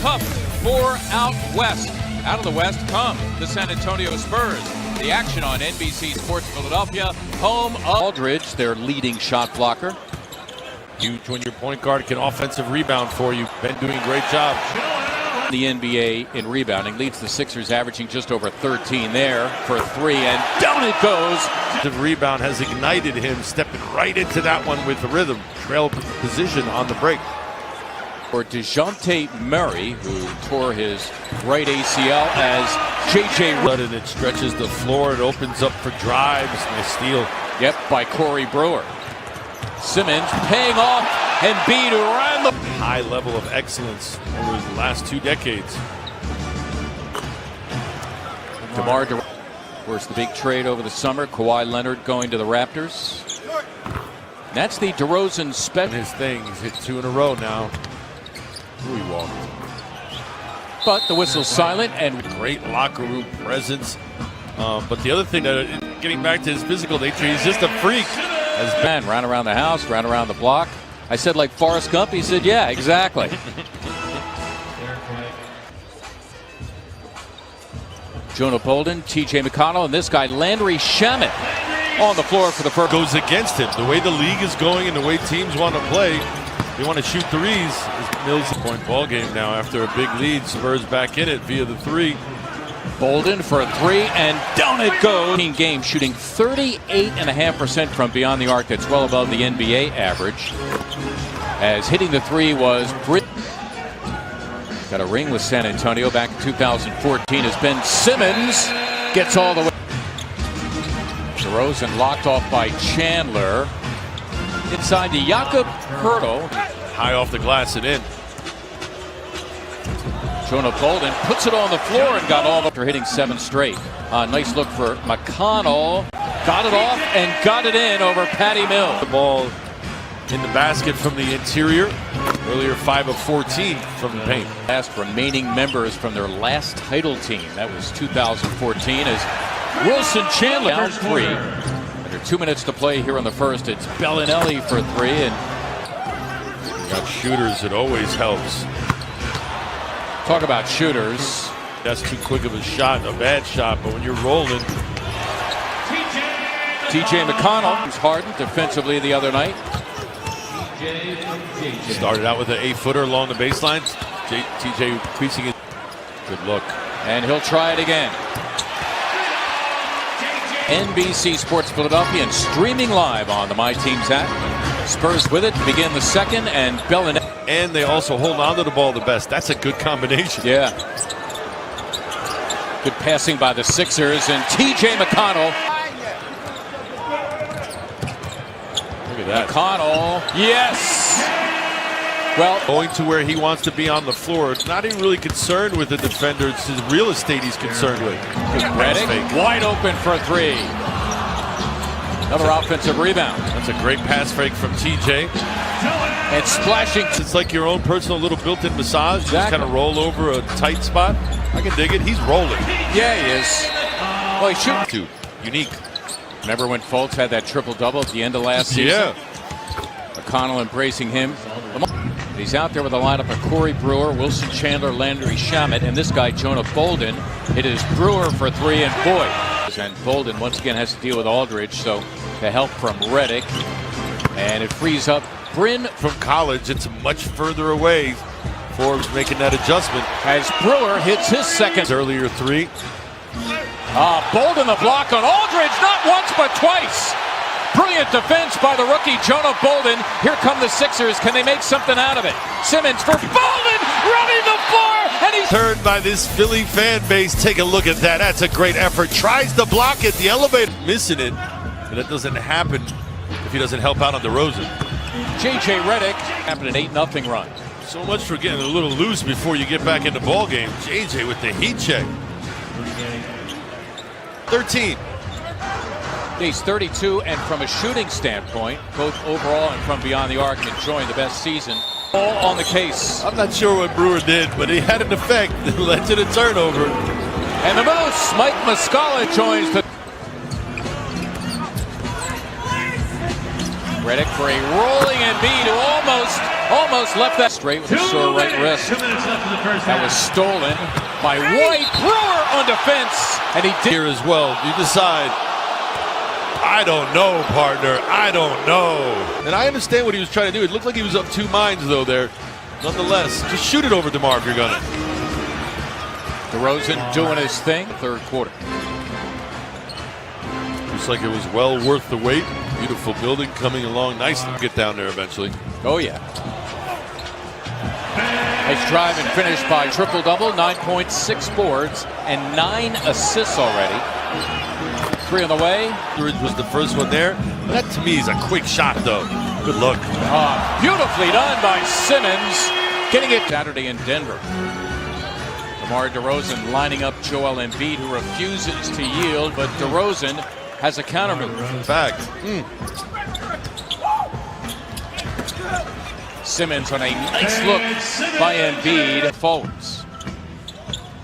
tough four out west. Out of the west come the San Antonio Spurs. The action on NBC Sports Philadelphia, home of Aldridge, their leading shot blocker. Huge when your point guard can offensive rebound for you. Ben doing a great job. The NBA in rebounding leads the Sixers, averaging just over 13 there for three, and down it goes. The rebound has ignited him, stepping right into that one with the rhythm. Trail position on the break. For DeJounte Murray, who tore his right ACL as J.J. And it stretches the floor. It opens up for drives. Nice steal. Yep, by Corey Brewer. Simmons paying off, and Embiid around the high level of excellence over the last 2 decades. DeMar DeRozan. Of course, the big trade over the summer. Kawhi Leonard going to the Raptors. That's the DeRozan special. His thing. He's hit 2 in a row now. He walked. But the whistle's silent, and great locker room presence. But the other thing, getting back to his physical nature, he's just a freak. As Ben ran around the house, ran around the block. I said, like Forrest Gump? He said, yeah, exactly. Jonah Bolden, TJ McConnell, and this guy, Landry Shamet, on the floor for the first. Goes against him. The way the league is going and the way teams want to play, they want to shoot threes. Mills point ball game now after a big lead. Spurs back in it via the three. Bolden for a three, and down it goes. Game shooting 38.5% from beyond the arc. That's well above the NBA average. As hitting the three was Britt. Got a ring with San Antonio back in 2014 as Ben Simmons gets all the way. DeRozan locked off by Chandler. Inside to Jakob Poeltl. High off the glass and in. Jonah Bolden puts it on the floor and got all after hitting 7 straight. Nice look for McConnell. Got it off and got it in over Patty Mills. The ball in the basket from the interior. Earlier 5 of 14 from the paint. Last remaining members from their last title team. That was 2014 as Wilson Chandler down 3. Under 2 minutes to play here in the first. It's Bellinelli for 3. And got shooters. It always helps. Talk about shooters. That's too quick of a shot, a bad shot, but when you're rolling. TJ McConnell was hardened defensively the other night. Started out with an 8-footer along the baseline. TJ increasing it. Good look. And he'll try it again. NBC Sports Philadelphia and streaming live on the My Teams app. Spurs with it to begin the second, and Bellinelli. And they also hold on to the ball the best. That's a good combination. Yeah. Good passing by the Sixers, and TJ McConnell. Look at that. McConnell. Yes. Well, going to where he wants to be on the floor. Not even really concerned with the defender. It's his real estate he's concerned with. Redick wide open for 3. Another offensive rebound. That's a great pass fake from TJ. And splashing. It's like your own personal little built-in massage. Exactly. Just kind of roll over a tight spot. I can dig it. He's rolling. Yeah, he is. Well, he shooting. Unique. Remember when Fultz had that triple-double at the end of last season? Yeah. McConnell embracing him. He's out there with a lineup of Corey Brewer, Wilson Chandler, Landry Shamet, and this guy, Jonah Bolden. It is Brewer for 3, and boy. And Bolden once again has to deal with Aldridge, so the help from Redick. And it frees up Bryn. From college, it's much further away. Forbes making that adjustment. As Brewer hits his second. Earlier 3. Bolden the block on Aldridge, not once but twice. Brilliant defense by the rookie Jonah Bolden. Here come the Sixers. Can they make something out of it? Simmons for Bolden, running the floor, and he's turned by this Philly fan base. Take a look at that. That's a great effort. Tries to block it. The elevator missing it, and that doesn't happen if he doesn't help out on DeRozan. J.J. Redick happened an 8-0 run. So much for getting a little loose before you get back in the ball game. J.J. with the heat check. 13. He's 32, and from a shooting standpoint, both overall and from beyond the arc, enjoying the best season. All on the case. I'm not sure what Brewer did, but he had an effect that led to the turnover. And the Moose, Mike Muscala, joins the. Redick for a rolling Embiid who almost left that. straight with a sore right wrist. That was stolen by White. Brewer on defense, and he did here as well. You decide, I don't know, partner. I don't know. And I understand what he was trying to do. It looked like he was of two minds, though, there. Nonetheless, just shoot it over DeMar if you're going to. DeRozan doing his thing, third quarter. Looks like it was well worth the wait. Beautiful building coming along. Nice to get down there eventually. Oh, yeah. Nice drive and finish by triple-double, 9.6 boards and 9 assists already. 3 on the way. Was the first one there. That to me is a quick shot, though. Good look. Beautifully done by Simmons, getting it Saturday in Denver. DeMar DeRozan lining up Joel Embiid, who refuses to yield, but DeRozan has a counter move. In fact, Simmons on a nice look by Embiid. Forwards.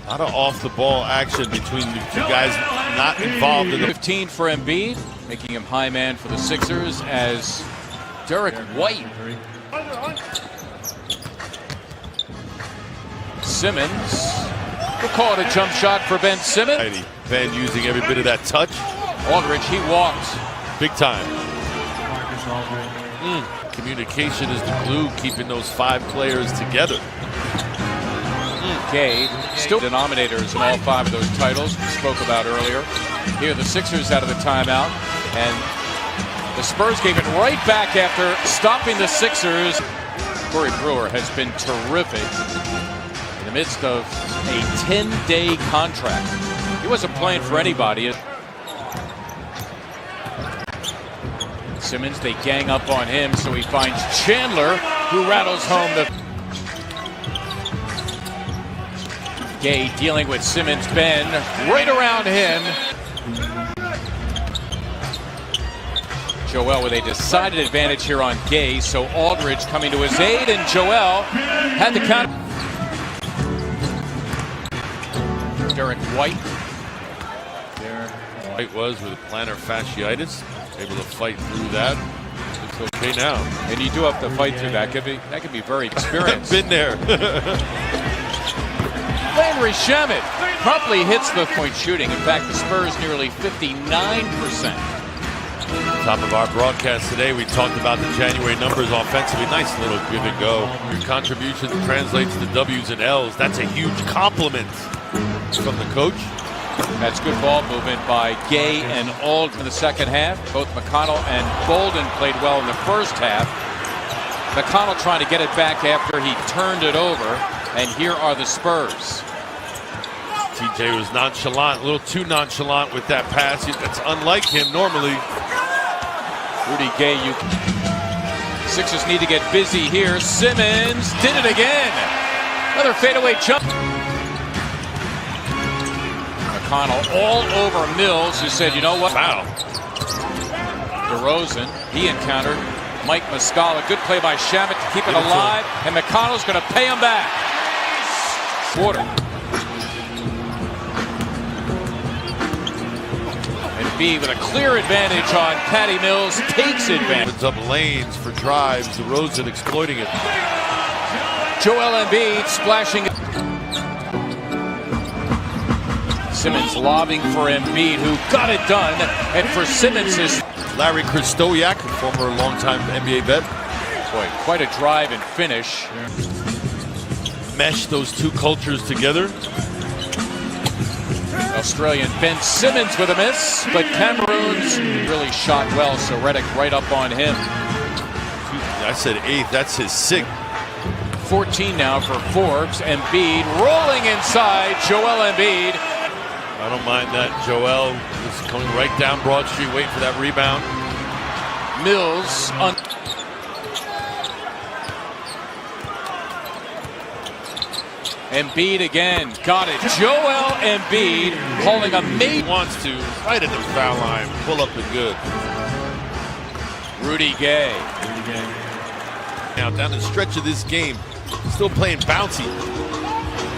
A lot of off-the-ball action between the two guys not involved in the 15 for Embiid, making him high man for the Sixers as Derek White. Simmons. We'll call it a jump shot for Ben Simmons. Ben using every bit of that touch. Aldridge, he walks. Big time. Communication is the glue, keeping those 5 players together. Gay, still denominators in all 5 of those titles we spoke about earlier. Here the Sixers out of the timeout, and the Spurs gave it right back after stopping the Sixers. Corey Brewer has been terrific in the midst of a 10-day contract. He wasn't playing for anybody. Simmons, they gang up on him, so he finds Chandler, who rattles home the... Gay dealing with Simmons. Ben right around him. Joel with a decided advantage here on Gay, so Aldridge coming to his aid, and Joel had the count. Derek White. White was with plantar fasciitis, able to fight through that. It's okay now. And you do have to fight through that. That could be very experienced. Been there. Landry Shamet promptly hits the point shooting. In fact, the Spurs nearly 59%. Top of our broadcast today, we talked about the January numbers offensively. Nice little give and go. Your contribution translates to W's and L's. That's a huge compliment from the coach. That's good ball movement by Gay and Aldridge in the second half. Both McConnell and Bolden played well in the first half. McConnell trying to get it back after he turned it over. And here are the Spurs. TJ was nonchalant, a little too nonchalant with that pass. That's unlike him normally. Rudy Gay, Sixers need to get busy here. Simmons did it again. Another fadeaway jump. McConnell all over Mills, who said, you know what? Wow. DeRozan, he encountered Mike Muscala. Good play by Shamet to keep it alive. And McConnell's going to pay him back. Quarter. Embiid with a clear advantage on Patty Mills, takes advantage. Opens up lanes for drives. DeRozan exploiting it. Joel Embiid splashing. Simmons lobbing for Embiid, who got it done. And for Simmons is Larry Kristoyak, a former longtime NBA vet. Boy, quite a drive and finish. Mesh those two cultures together. Australian Ben Simmons with a miss, but Cameroon's really shot well, so Redick right up on him. I said 8th, that's his 6th. 14 now for Forbes. Embiid rolling inside. Joel Embiid. I don't mind that. Joel is coming right down Broad Street, waiting for that rebound. Mills on. Embiid again, got it. Joel Embiid holding a mate. Wants to, right at the foul line, pull up and good. Rudy Gay. Now down the stretch of this game, still playing bouncy.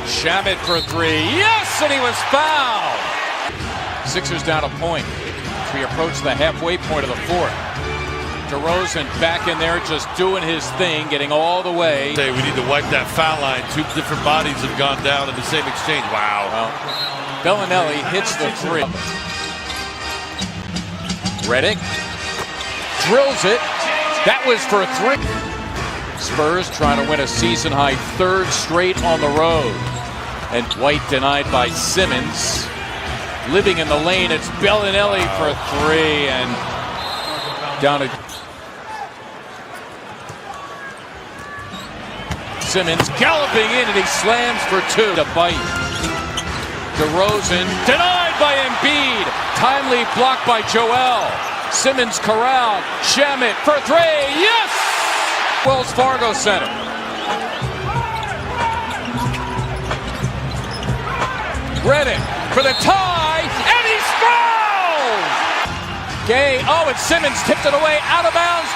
Shamet for 3, yes, and he was fouled. Sixers down a point as we approach the halfway point of the fourth. DeRozan back in there just doing his thing, getting all the way. Say we need to wipe that foul line. Two different bodies have gone down in the same exchange. Wow. Well, Bellinelli hits the three. Redick drills it. That was for a three. Spurs trying to win a season-high third straight on the road. And White denied by Simmons. Living in the lane, it's Bellinelli for three, and down to Simmons galloping in, and he slams for two to bite. DeRozan denied by Embiid. Timely blocked by Joel. Simmons corralled. Shamet for three. Yes! Wells Fargo Center. Redick for the tie, and he's fouled! Gay, and Simmons tipped it away, out of bounds.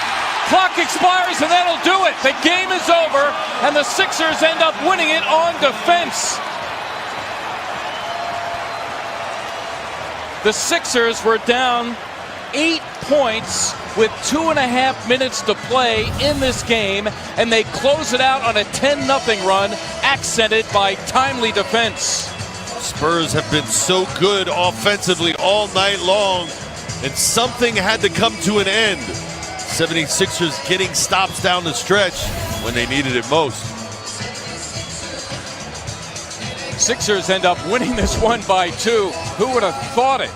Clock expires, and that'll do it. The game is over, and the Sixers end up winning it on defense. The Sixers were down 8 points with 2.5 minutes to play in this game, and they close it out on a 10-0 run, accented by timely defense. Spurs have been so good offensively all night long, and something had to come to an end. 76ers getting stops down the stretch when they needed it most. Sixers end up winning this one by 2. Who would have thought it?